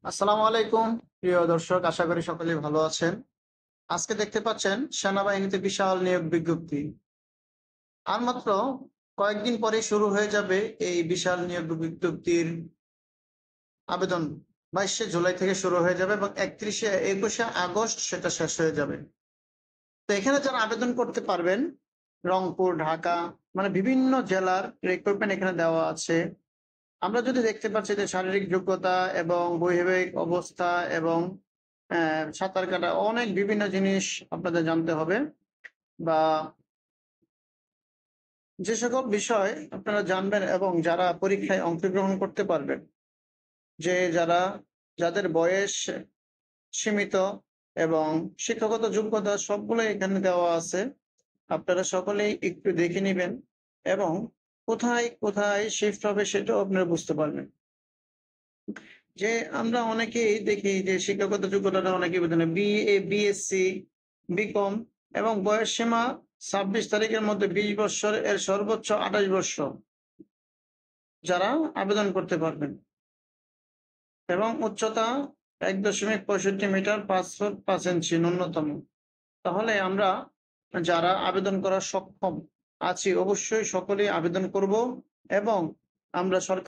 আসসালামু আলাইকুম প্রিয় দর্শক, আশা করি সকলেই ভালো আছেন। আজকে দেখতে পাচ্ছেন সেনাবাহিনীতে বিশাল নিয়োগ বিজ্ঞপ্তি। আর মাত্র কয়েকদিন পরে শুরু হয়ে যাবে এই বিশাল নিয়োগ বিজ্ঞপ্তির আবেদন। 22শে জুলাই থেকে শুরু হয়ে যাবে এবং 21শে আগস্ট সেটা শেষ হয়ে যাবে। তো এখানে যারা আবেদন করতে পারবেন, রংপুর, ঢাকা, মানে বিভিন্ন জেলার রিক্রুটমেন্ট এখানে দেওয়া আছে। আমরা যদি দেখতে পাচ্ছি যে শারীরিক যোগ্যতা এবং বৈবাহিক অবস্থা এবং সাঁতার কাটা অনেক বিভিন্ন জিনিস আপনাদের জানতে হবে, বা যে সকল বিষয় আপনারা জানবেন এবং যারা পরীক্ষায় অংশগ্রহণ করতে পারবেন, যাদের বয়স সীমিত এবং শিক্ষাগত যোগ্যতা সবগুলোই এখানে দেওয়া আছে। আপনারা সকলেই একটু দেখে নিবেন এবং কোথায় কোথায় শিফট হবে সেটাও আপনারা বুঝতে পারবেন। যে আমরা অনেকেই দেখি যে শিক্ষাগত যোগ্যতাটা অনেকেই বুঝে না। বিএ, বিএসসি, বিকম এবং বয়স সীমা ২৬ তারিখের মধ্যে ২০ বৎসর এর সর্বোচ্চ ২৮ বৎসর যারা আবেদন করতে পারবেন এবং উচ্চতা ১.৬৫ মিটার ৫ ফুট ৫ ইঞ্চি ন্যূনতম। তাহলে আমরা যারা আবেদন করার সক্ষম আছি অবশ্যই সকলেই আবেদন করব এবং আমরা সরকার